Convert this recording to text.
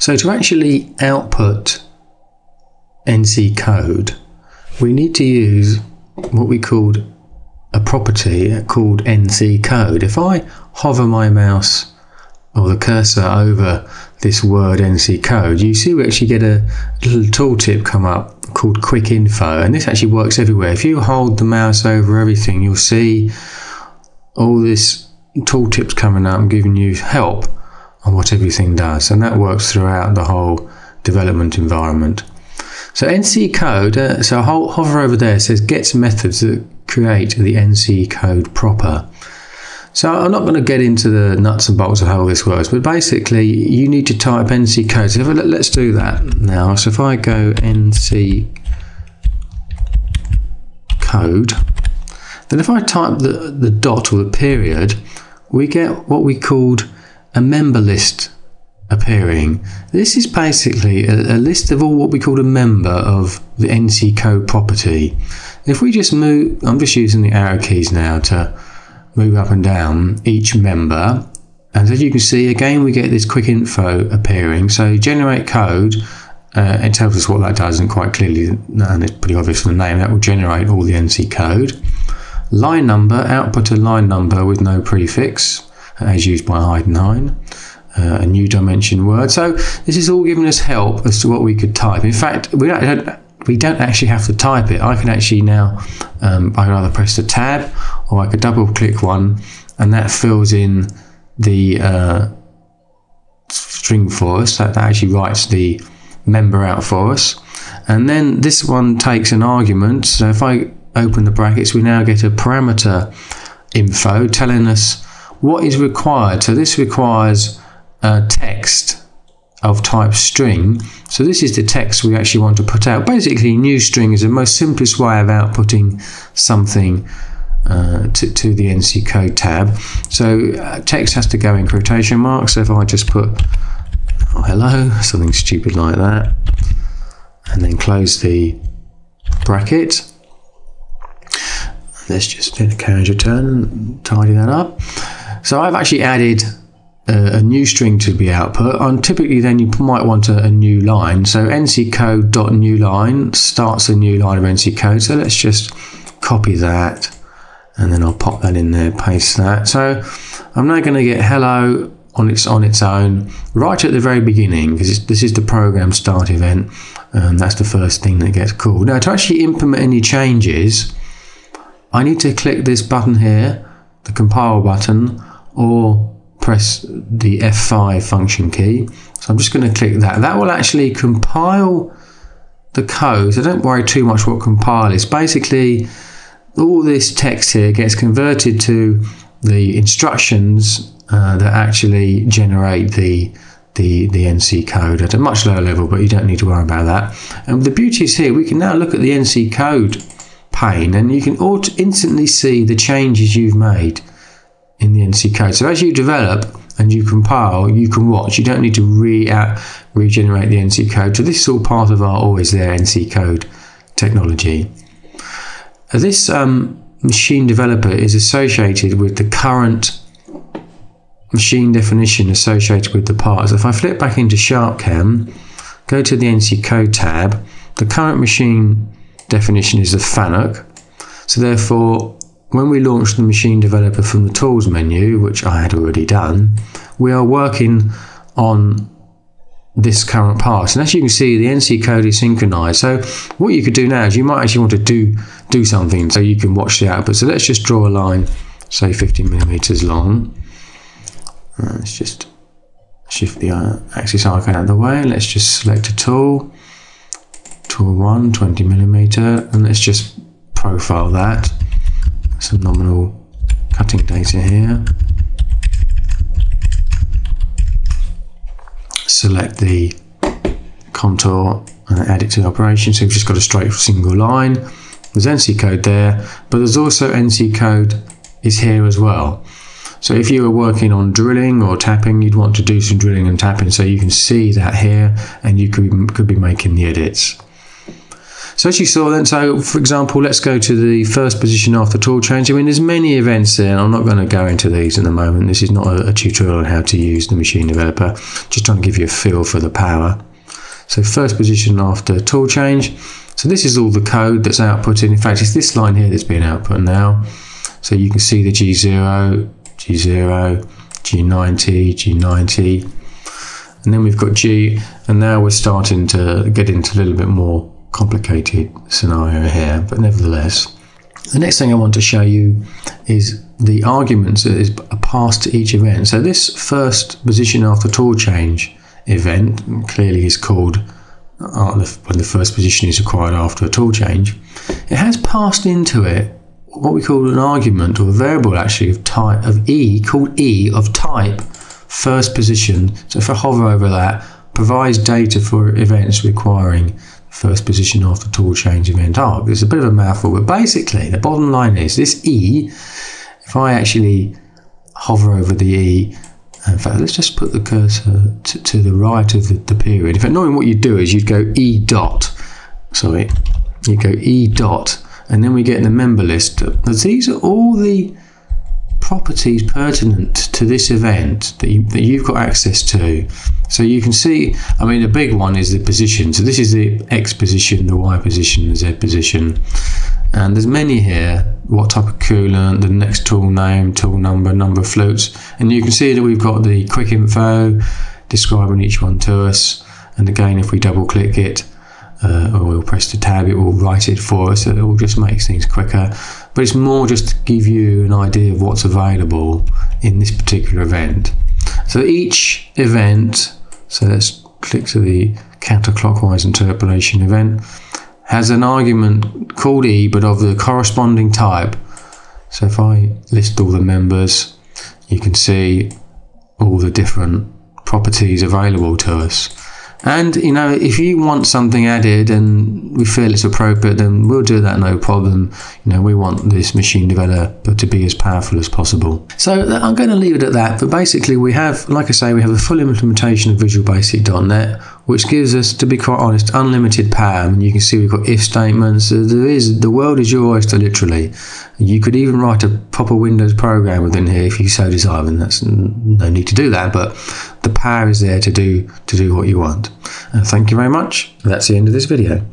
So to actually output NC code, we need to use what we called a property called NC code. If I hover my mouse or the cursor over this word NC code, you see we actually get a little tooltip come up called quick info, and this actually works everywhere. If you hold the mouse over everything, you'll see all this tooltips coming up and giving you help on what everything does, and that works throughout the whole development environment. So NC code, so I'll hover over there, it says gets methods that create the NC code proper. So I'm not going to get into the nuts and bolts of how all this works, but basically you need to type NC code. So let's do that now. So if I go NC code, then if I type the dot or the period, we get what we called a member list appearing. This is basically a list of all what we call a member of the NC code property. If we just move, I'm just using the arrow keys now to move up and down each member, and as you can see again we get this quick info appearing. So generate code, it tells us what that does, and quite clearly, and it's pretty obvious from the name, that will generate all the NC code. Line number, output a line number with no prefix as used by Heidenhain. A new dimension word. So this is all giving us help as to what we could type. In fact, we don't actually have to type it. I can actually now, I can either press the tab or I could double click one, and that fills in the string for us. That actually writes the member out for us. And then this one takes an argument. So if I open the brackets, we now get a parameter info telling us what is required. So this requires text of type string. So this is the text we actually want to put out. Basically, new string is the most simplest way of outputting something to the NC code tab. So text has to go in quotation marks. So if I just put oh, hello, something stupid like that, and then close the bracket. Let's just do the carriage return and tidy that up. So I've actually added a new string to be output, and typically then you might want a new line. So NC code dot new line starts a new line of NC code. So let's just copy that, and then I'll pop that in there, paste that. So I'm now going to get hello on its own right at the very beginning, because this is the program start event, and that's the first thing that gets called. Now to actually implement any changes, I need to click this button here, the compile button, or press the F5 function key. So I'm just going to click that. That will actually compile the code. So don't worry too much what compile is. Basically, all this text here gets converted to the instructions that actually generate the NC code at a much lower level, but you don't need to worry about that. And the beauty is here, we can now look at the NC code pane, and you can instantly see the changes you've made in the NC code. So as you develop and you compile, you can watch. You don't need to regenerate the NC code. So this is all part of our always there NC code technology. This machine developer is associated with the current machine definition associated with the parts. If I flip back into SharpCam, go to the NC code tab, the current machine definition is the FANUC. So therefore, when we launch the machine developer from the tools menu, which I had already done, we are working on this current part. And as you can see, the NC code is synchronized. So what you could do now is you might actually want to do something so you can watch the output. So let's just draw a line, say 50mm long. Let's just shift the axis icon out of the way. Let's just select a tool 1, 20mm, and let's just profile that. Some nominal cutting data here. Select the contour and add it to the operation. So we've just got a straight single line. There's NC code there, but there's also NC code is here as well. So if you were working on drilling or tapping, you'd want to do some drilling and tapping, so you can see that here, and you could be making the edits. So as you saw then, so for example, let's go to the first position after tool change. I mean, there's many events there, and I'm not going to go into these in the moment. This is not a tutorial on how to use the machine developer, just trying to give you a feel for the power. So first position after tool change. So this is all the code that's outputted. In fact, it's this line here that's being output now. So you can see the G0, G0, G90, G90, and then we've got G, and now we're starting to get into a little bit more complicated scenario here, but nevertheless. The next thing I want to show you is the arguments that are passed to each event. So this first position after tool change event clearly is called when the first position is required after a tool change. It has passed into it what we call an argument, or a variable actually of type of E, called E of type first position. So if I hover over that, provides data for events requiring first position after tool change event arg. It's a bit of a mouthful, but basically the bottom line is this E, if I actually hover over the E, in fact, let's just put the cursor to the right of the period. In fact, normally what you'd do is you'd go E dot, sorry, you go E dot, and then we get in the member list. These are all the properties pertinent to this event that you've got access to. So you can see, I mean, the big one is the position. So this is the X position, the Y position, the Z position. And there's many here. What type of coolant, the next tool name, tool number, number of flutes. And you can see that we've got the quick info describing each one to us. And again, if we double click it, or we'll press the tab, it will write it for us. So it will just make things quicker. But it's more just to give you an idea of what's available in this particular event. So each event, so let's click to the counterclockwise interpolation event, has an argument called E, but of the corresponding type. So if I list all the members, you can see all the different properties available to us. And, you know, if you want something added and we feel it's appropriate, then we'll do that, no problem. You know, we want this machine developer to be as powerful as possible. So I'm going to leave it at that. But basically we have, like I say, we have a full implementation of Visual Basic.NET, which gives us, to be quite honest, unlimited power. And you can see we've got if statements. The world is your oyster, literally. You could even write a proper Windows program within here if you so desire, and that's no need to do that. But the power is there to do what you want. Thank you very much. That's the end of this video.